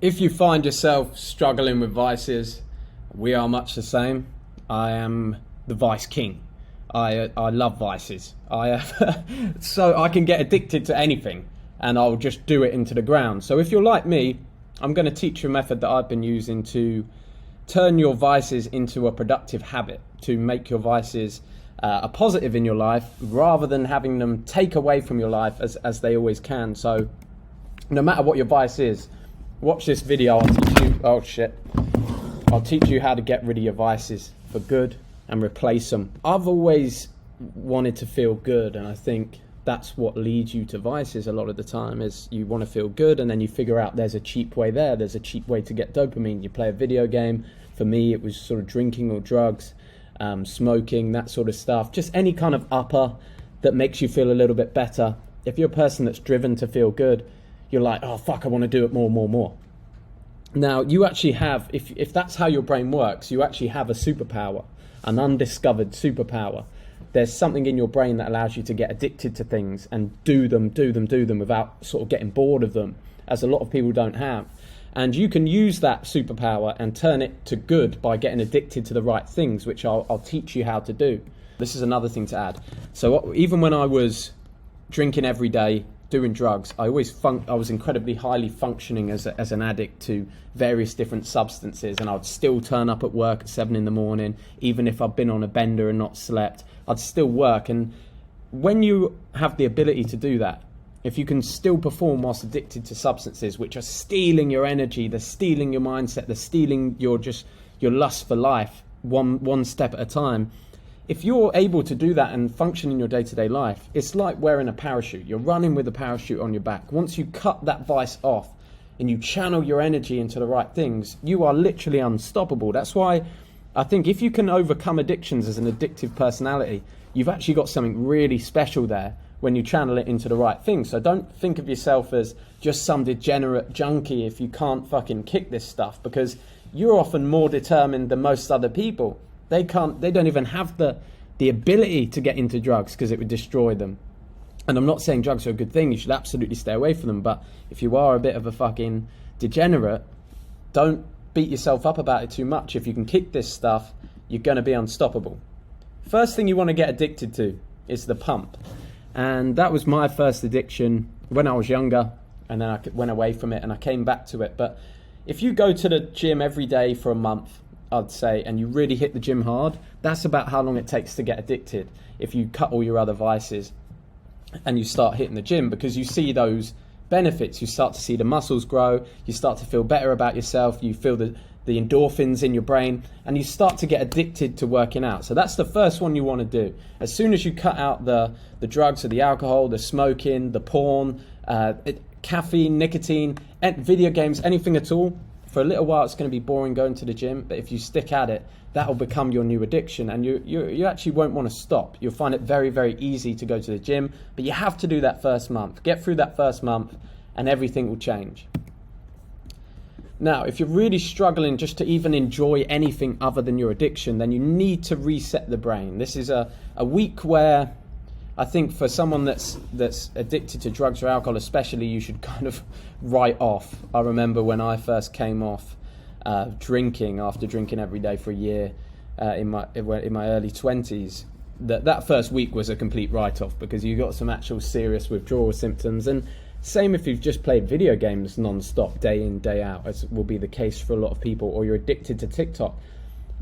If you find yourself struggling with vices, we are much the same. I am the vice king. I love vices. So I can get addicted to anything and I'll just do it into the ground. So if you're like me, I'm going to teach you a method that I've been using to turn your vices into a productive habit, to make your vices a positive in your life rather than having them take away from your life as they always can. So no matter what your vice is, watch this video. I'll teach you how to get rid of your vices for good and replace them. I've always wanted to feel good, and I think that's what leads you to vices a lot of the time, is you want to feel good and then you figure out there's a cheap way there. There's a cheap way to get dopamine. You play a video game. For me, it was sort of drinking or drugs, smoking, that sort of stuff. Just any kind of upper that makes you feel a little bit better. If you're a person that's driven to feel good, you're like, oh fuck, I want to do it more. Now you actually have, if that's how your brain works, you actually have a superpower, an undiscovered superpower. There's something in your brain that allows you to get addicted to things and do them without sort of getting bored of them, as a lot of people don't have. And you can use that superpower and turn it to good by getting addicted to the right things, which I'll teach you how to do. This is another thing to add. So even when I was drinking every day, doing drugs, I was incredibly highly functioning as an addict to various different substances, and I'd still turn up at work at 7 a.m, even if I'd been on a bender and not slept, I'd still work. And when you have the ability to do that, if you can still perform whilst addicted to substances which are stealing your energy, they're stealing your mindset, they're stealing your lust for life one step at a time. If you're able to do that and function in your day-to-day life, it's like wearing a parachute. You're running with a parachute on your back. Once you cut that vice off and you channel your energy into the right things, you are literally unstoppable. That's why I think if you can overcome addictions as an addictive personality, you've actually got something really special there when you channel it into the right things. So don't think of yourself as just some degenerate junkie if you can't fucking kick this stuff, because you're often more determined than most other people. They don't even have the ability to get into drugs because it would destroy them. And I'm not saying drugs are a good thing. You should absolutely stay away from them. But if you are a bit of a fucking degenerate, don't beat yourself up about it too much. If you can kick this stuff, you're going to be unstoppable. First thing you want to get addicted to is the pump. And that was my first addiction when I was younger. And then I went away from it and I came back to it. But if you go to the gym every day for a month, I'd say, and you really hit the gym hard, that's about how long it takes to get addicted. If you cut all your other vices and you start hitting the gym, because you see those benefits, you start to see the muscles grow, you start to feel better about yourself, you feel the endorphins in your brain, and you start to get addicted to working out. So that's the first one you want to do. As soon as you cut out the drugs or the alcohol, the smoking, the porn, caffeine, nicotine, video games, anything at all, for a little while it's going to be boring going to the gym, but if you stick at it, that will become your new addiction, and you actually won't want to stop. You'll find it very, very easy to go to the gym, but you have to do that first month. Get through that first month and everything will change. Now, if you're really struggling just to even enjoy anything other than your addiction, then you need to reset the brain. This is a week where I think for someone that's addicted to drugs or alcohol especially, you should kind of write off. I remember when I first came off drinking, after drinking every day for a year in my early 20s, that first week was a complete write-off, because you got some actual serious withdrawal symptoms. And same if you've just played video games non-stop, day in, day out, as will be the case for a lot of people, or you're addicted to TikTok.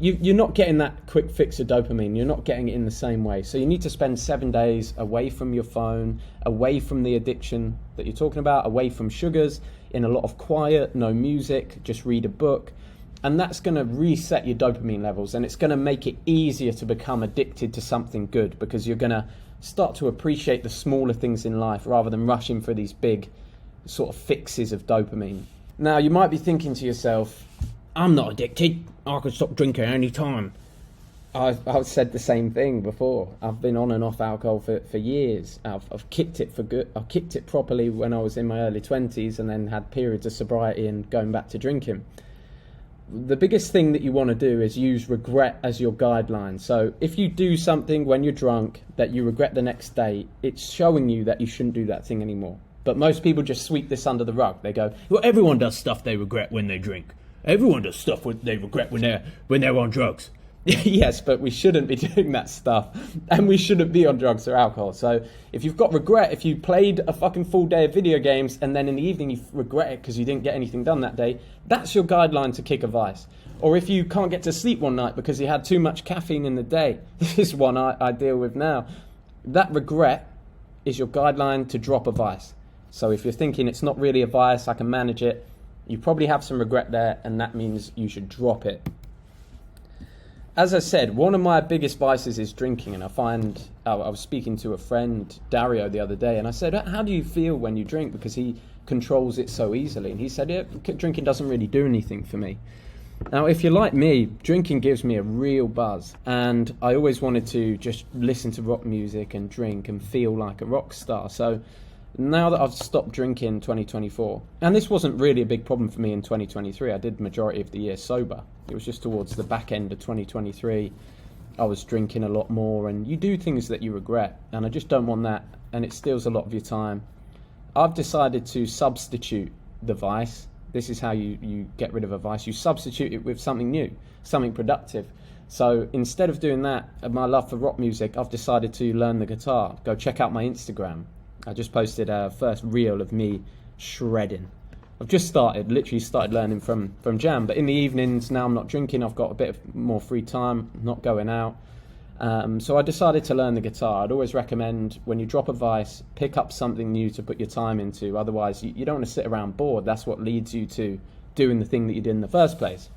You're not getting that quick fix of dopamine. You're not getting it in the same way. So you need to spend 7 days away from your phone, away from the addiction that you're talking about, away from sugars, in a lot of quiet, no music, just read a book. And that's going to reset your dopamine levels, and it's going to make it easier to become addicted to something good, because you're going to start to appreciate the smaller things in life rather than rushing for these big sort of fixes of dopamine. Now, you might be thinking to yourself, I'm not addicted. I could stop drinking any time. I've said the same thing before. I've been on and off alcohol for years. I've kicked it for good. I kicked it properly when I was in my early 20s, and then had periods of sobriety and going back to drinking. The biggest thing that you want to do is use regret as your guideline. So if you do something when you're drunk that you regret the next day, it's showing you that you shouldn't do that thing anymore. But most people just sweep this under the rug. They go, well, everyone does stuff they regret when they drink. Everyone does stuff they regret when they're on drugs. Yes, but we shouldn't be doing that stuff, and we shouldn't be on drugs or alcohol. So if you've got regret, if you played a fucking full day of video games and then in the evening you regret it because you didn't get anything done that day, that's your guideline to kick a vice. Or if you can't get to sleep one night because you had too much caffeine in the day, this is one I deal with now. That regret is your guideline to drop a vice. So if you're thinking it's not really a vice, I can manage it, you probably have some regret there, and that means you should drop it. As I said, one of my biggest vices is drinking, and I was speaking to a friend, Dario, the other day, and I said, how do you feel when you drink? Because he controls it so easily. And he said, yeah, drinking doesn't really do anything for me. Now, if you're like me, drinking gives me a real buzz, and I always wanted to just listen to rock music and drink and feel like a rock star. So now that I've stopped drinking in 2024, and this wasn't really a big problem for me in 2023, I did the majority of the year sober. It was just towards the back end of 2023, I was drinking a lot more, and you do things that you regret, and I just don't want that, and it steals a lot of your time. I've decided to substitute the vice. This is how you get rid of a vice. You substitute it with something new, something productive. So instead of doing that, my love for rock music, I've decided to learn the guitar. Go check out my Instagram. I just posted a first reel of me shredding. I've just literally started learning from Jam. But in the evenings, now I'm not drinking, I've got a bit of more free time, not going out. So I decided to learn the guitar. I'd always recommend when you drop a vice, pick up something new to put your time into. Otherwise, you don't want to sit around bored. That's what leads you to doing the thing that you did in the first place.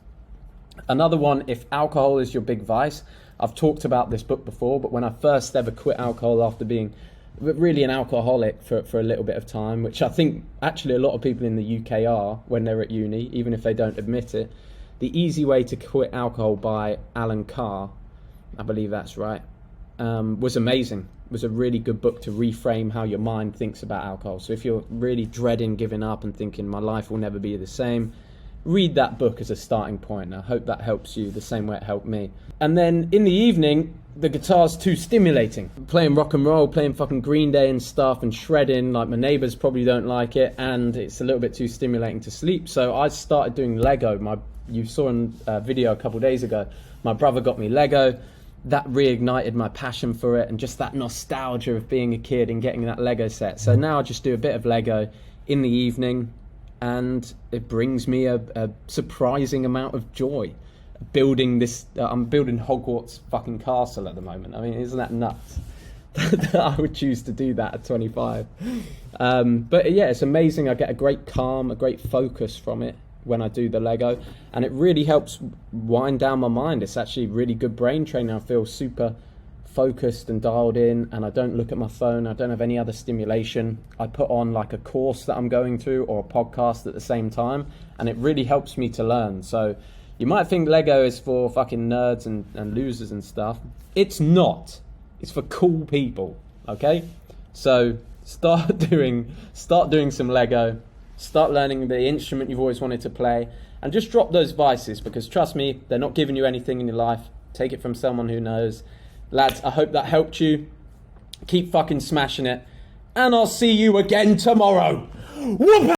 Another one, if alcohol is your big vice, I've talked about this book before, but when I first ever quit alcohol after being really an alcoholic for a little bit of time, which I think actually a lot of people in the UK are when they're at uni, even if they don't admit it. The Easy Way to Quit Alcohol by Alan Carr, I believe that's right, was amazing. It was a really good book to reframe how your mind thinks about alcohol. So if you're really dreading giving up and thinking my life will never be the same, read that book as a starting point. And I hope that helps you the same way it helped me. And then in the evening, the guitar's too stimulating. Playing rock and roll, playing fucking Green Day and stuff and shredding, like my neighbours probably don't like it, and it's a little bit too stimulating to sleep. So I started doing Lego. You saw in a video a couple of days ago, my brother got me Lego. That reignited my passion for it and just that nostalgia of being a kid and getting that Lego set. So now I just do a bit of Lego in the evening, and it brings me a surprising amount of joy. Building this, I'm building Hogwarts fucking castle at the moment. I mean, isn't that nuts? That I would choose to do that at 25. But yeah, it's amazing. I get a great calm, a great focus from it when I do the Lego, and it really helps wind down my mind. It's actually really good brain training. I feel super focused and dialed in, and I don't look at my phone. I don't have any other stimulation. I put on like a course that I'm going through or a podcast at the same time, and it really helps me to learn. So you might think Lego is for fucking nerds and losers and stuff. It's not. It's for cool people, okay? So start doing some Lego. Start learning the instrument you've always wanted to play, and just drop those vices, because trust me, they're not giving you anything in your life. Take it from someone who knows. Lads, I hope that helped you. Keep fucking smashing it, and I'll see you again tomorrow. Whoop!